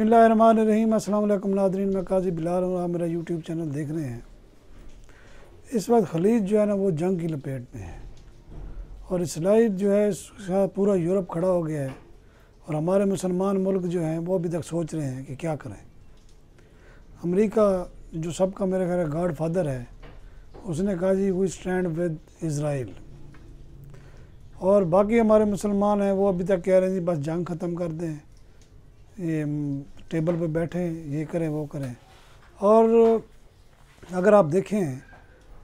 बिस्मिल्लाहिर्रहमानिर्रहीम। अस्सलाम वालेकुम नाज़रीन, मैं काजी बिलाल हूँ। आप मेरा यूट्यूब चैनल देख रहे हैं। इस वक्त खलीज जो है ना वो जंग की लपेट में है और इसराइल जो है इसका पूरा यूरोप खड़ा हो गया है और हमारे मुसलमान मुल्क जो हैं वो अभी तक सोच रहे हैं कि क्या करें। अमेरिका जो सबका मेरे ख्याल गॉड फादर है, उसने कहा जी वी स्टैंड विद इज़राइल, और बाकी हमारे मुसलमान हैं वो अभी तक कह रहे हैं जी बस जंग ख़त्म कर दें, ये टेबल पे बैठें, ये करें वो करें। और अगर आप देखें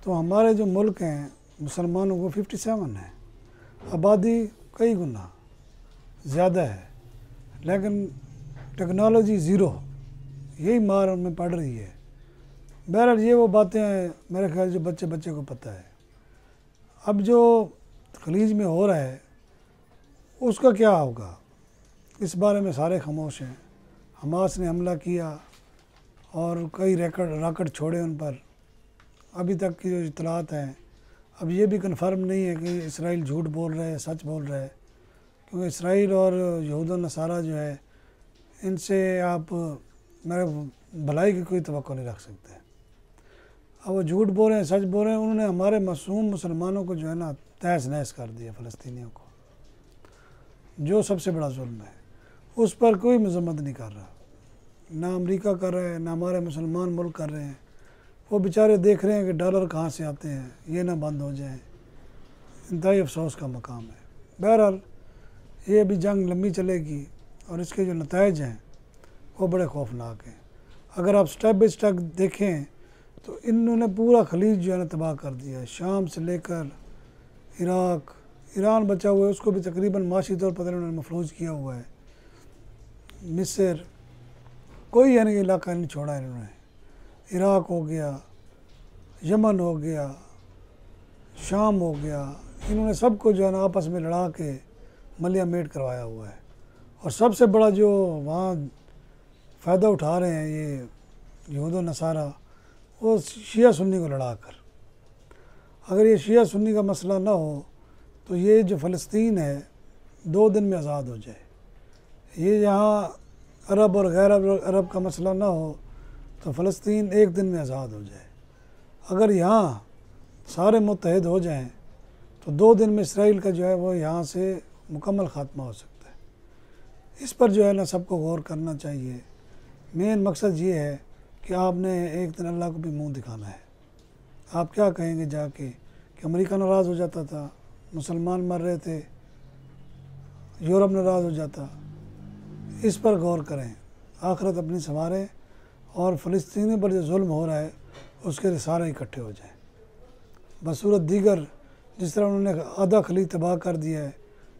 तो हमारे जो मुल्क हैं मुसलमानों को 57 है, आबादी कई गुना ज़्यादा है, लेकिन टेक्नोलॉजी ज़ीरो, यही मार उनमें पड़ रही है। बहरहाल ये वो बातें हैं मेरे ख्याल जो बच्चे बच्चे को पता है। अब जो खलीज में हो रहा है उसका क्या होगा, इस बारे में सारे खामोश हैं। हमास ने हमला किया और कई रॉकेट छोड़े उन पर, अभी तक की जो इतलात हैं अब ये भी कन्फर्म नहीं है कि इसराइल झूठ बोल रहा है सच बोल रहा है, क्योंकि इसराइल और यहूद और नसारा जो है इनसे आप मेरे भलाई की कोई तवक्को नहीं रख सकते। अब वो झूठ बोल रहे हैं सच बोल रहे हैं, उन्होंने हमारे मासूम मुसलमानों को जो है ना तहस नहस कर दिया, फ़लस्तीनियों को, जो सबसे बड़ा जुल्म है। उस पर कोई मजम्मत नहीं कर रहा, ना अमेरिका कर रहा है ना हमारे मुसलमान मुल्क कर रहे हैं। वो बेचारे देख रहे हैं कि डॉलर कहाँ से आते हैं, ये ना बंद हो जाए। इंतहाई अफसोस का मकाम है। बहरहाल ये अभी जंग लंबी चलेगी और इसके जो नताइज हैं वो बड़े खौफनाक हैं। अगर आप स्टेप बाई स्टेप देखें तो इन्होंने पूरा खलीज जो है ना तबाह कर दिया है, शाम से लेकर इराक, ईरान बचा हुआ है उसको भी तकरीबन माशी तौर पर उन्होंने मफलूज किया हुआ है। मिस्र, कोई यानी कि इलाका नहीं छोड़ा इन्होंने। इराक हो गया, यमन हो गया, शाम हो गया, इन्होंने सबको जो है ना आपस में लड़ा के मलिया मेट करवाया हुआ है। और सबसे बड़ा जो वहाँ फ़ायदा उठा रहे हैं ये यहूद और नसारा, वो शिया सुन्नी को लड़ा कर। अगर ये शिया सुन्नी का मसला ना हो तो ये जो फ़लस्तीन है 2 दिन में आज़ाद हो जाए। ये यहाँ अरब और गैर अरब का मसला ना हो तो फ़लस्तीन 1 दिन में आज़ाद हो जाए। अगर यहाँ सारे मुत्तहिद हो जाएं तो 2 दिन में इसराइल का जो है वो यहाँ से मुकम्मल ख़ात्मा हो सकता है। इस पर जो है ना सबको गौर करना चाहिए। मेन मकसद ये है कि आपने एक दिन अल्लाह को भी मुँह दिखाना है। आप क्या कहेंगे जाके कि अमेरिका नाराज़ हो जाता था, मुसलमान मर रहे थे, यूरोप नाराज़ हो जाता। इस पर गौर करें, आखिरत अपनी संवारें और फ़लस्तीनी पर जो जुल्म हो रहा है उसके लिए सारे इकट्ठे हो जाएं। बसूरत दीगर जिस तरह उन्होंने आधा खलीज तबाह कर दिया है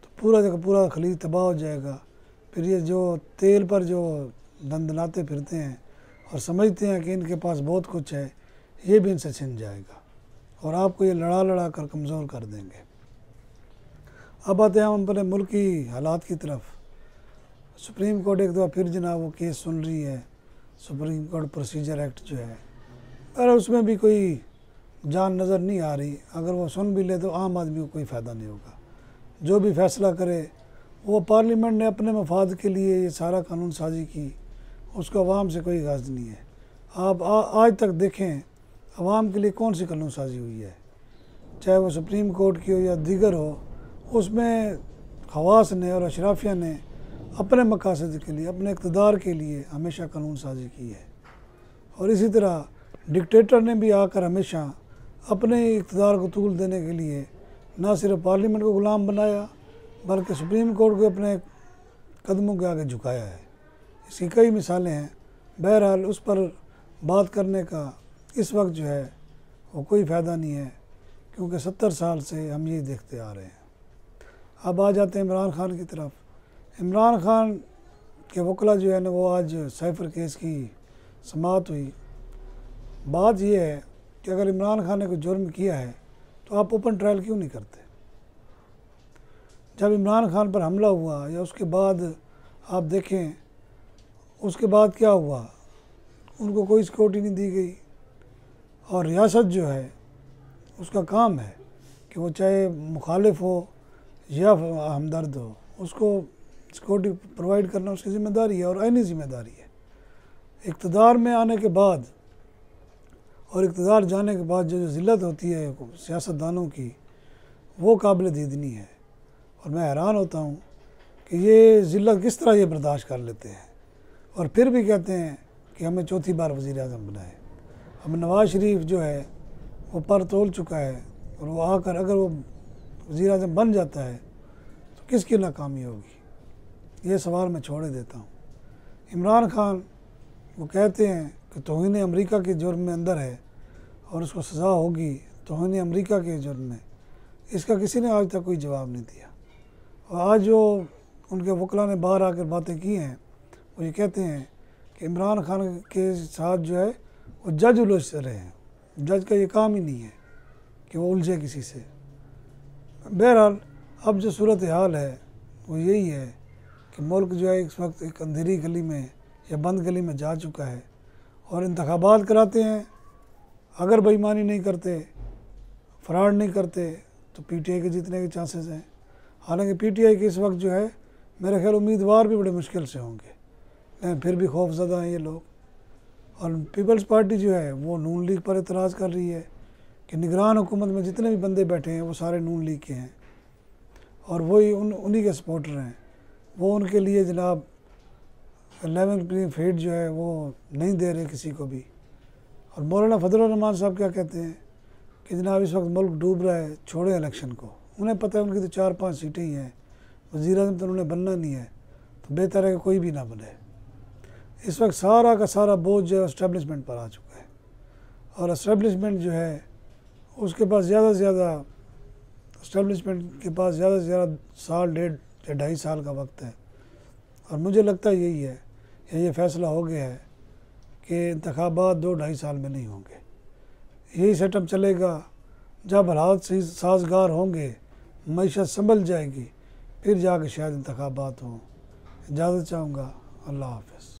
तो पूरा जगह पूरा खलीज तबाह हो जाएगा। फिर ये जो तेल पर जो दंदलाते फिरते हैं और समझते हैं कि इनके पास बहुत कुछ है, ये भी इनसे छिन जाएगा और आपको ये लड़ा लड़ा कर कमज़ोर कर देंगे। अब आते हैं हम अपने मुल्क की हालात की तरफ। सुप्रीम कोर्ट एक दफ़ा फिर जनाब वो केस सुन रही है, सुप्रीम कोर्ट प्रोसीजर एक्ट जो है, पर उसमें भी कोई जान नज़र नहीं आ रही। अगर वो सुन भी ले तो आम आदमी को कोई फ़ायदा नहीं होगा। जो भी फैसला करे वो पार्लियामेंट ने अपने मफाद के लिए ये सारा कानून साजी की, उसको अवाम से कोई गाज़ नहीं है। आप आज तक देखें अवाम के लिए कौन सी कानून साजी हुई है, चाहे वो सुप्रीम कोर्ट की हो या दीगर हो, उसमें खवास ने और अशराफिया ने अपने मकासद के लिए, अपने इक़्तिदार के लिए हमेशा कानून साजी की है। और इसी तरह डिक्टेटर ने भी आकर हमेशा अपने इक़्तिदार को तूल देने के लिए ना सिर्फ पार्लियामेंट को ग़ुलाम बनाया बल्कि सुप्रीम कोर्ट को अपने कदमों के आगे झुकाया है। इसकी कई मिसालें हैं। बहरहाल उस पर बात करने का इस वक्त जो है वो कोई फ़ायदा नहीं है, क्योंकि 70 साल से हम ये देखते आ रहे हैं। अब आ जाते हैं इमरान खान की तरफ। इमरान खान के वकला जो है ना वो आज साइफ़र केस की समाअत हुई। बात यह है कि अगर इमरान खान ने कोई जुर्म किया है तो आप ओपन ट्रायल क्यों नहीं करते। जब इमरान खान पर हमला हुआ या उसके बाद आप देखें उसके बाद क्या हुआ, उनको कोई सिक्योरिटी नहीं दी गई। और रियासत जो है उसका काम है कि वो चाहे मुखालिफ हो या हमदर्द हो, उसको सिक्योरिटी प्रोवाइड करना उसकी ज़िम्मेदारी है और आईनी ज़िम्मेदारी है। इक़्तिदार में आने के बाद और इक़्तिदार जाने के बाद जो ज़िल्लत होती है सियासतदानों की, वो काबिल दीदनी है। और मैं हैरान होता हूँ कि ये ज़िल्लत किस तरह ये बर्दाश्त कर लेते हैं और फिर भी कहते हैं कि हमें चौथी बार वज़ीर आज़म बनाए। अब नवाज़ शरीफ जो है वो पर तोल चुका है और वो आकर अगर वो वज़ीर आज़म बन जाता है तो किसकी नाकामी होगी, ये सवाल मैं छोड़े देता हूँ। इमरान खान वो कहते हैं कि तौहीन अमेरिका के जुर्म में अंदर है और उसको सज़ा होगी तौहीन अमेरिका के जुर्म में, इसका किसी ने आज तक कोई जवाब नहीं दिया। और आज जो उनके वकला ने बाहर आकर बातें की हैं, वो ये कहते हैं कि इमरान खान के साथ जो है वो जज उलझ रहे हैं। जज का ये काम ही नहीं है कि वो उलझे किसी से। बहरहाल अब जो सूरत हाल है वो यही है कि मुल्क जो है इस वक्त एक अंधेरी गली में या बंद गली में जा चुका है और इंतखाबात कराते हैं। अगर बेईमानी नहीं करते, फ्रॉड नहीं करते तो पीटीआई के जीतने के चांसेस हैं। हालांकि पीटीआई के इस वक्त जो है मेरे ख्याल उम्मीदवार भी बड़े मुश्किल से होंगे, लेकिन फिर भी खौफज़दा हैं ये लोग। और पीपल्स पार्टी जो है वो नून लीग पर एतराज़ कर रही है कि निगरान हुकूमत में जितने भी बंदे बैठे हैं वो सारे नून लीग के हैं और वही उन्हीं के सपोर्टर हैं। वो उनके लिए जनाब लेवल प्लेइंग फील्ड जो है वो नहीं दे रहे किसी को भी। और मौलाना फजलुर रहमान साहब क्या कहते हैं कि जनाब इस वक्त मुल्क डूब रहा है, छोड़े इलेक्शन को। उन्हें पता है उनकी तो 4-5 सीटें ही हैं, वज़ीर आज़म तो उन्होंने बनना नहीं है, तो बेहतर है कि कोई भी ना बने। इस वक्त सारा का सारा बोझ जो है इस्टेब्लिशमेंट पर आ चुका है और इस्टेब्लिशमेंट जो है उसके पास ज़्यादा से ज़्यादा इस्टेब्लिशमेंट के पास ज़्यादा से ज़्यादा साल, 1.5 या 2.5 साल का वक्त है। और मुझे लगता है यही है, ये फ़ैसला हो गया है कि इंतखाबात 2-2.5 साल में नहीं होंगे। यही सेटअप चलेगा। जब हालात साजगार होंगे, मईशत संभल जाएगी, फिर जाके शायद इंतखाबात हों। इजाज़त चाहूँगा। अल्लाह हाफ़िज़।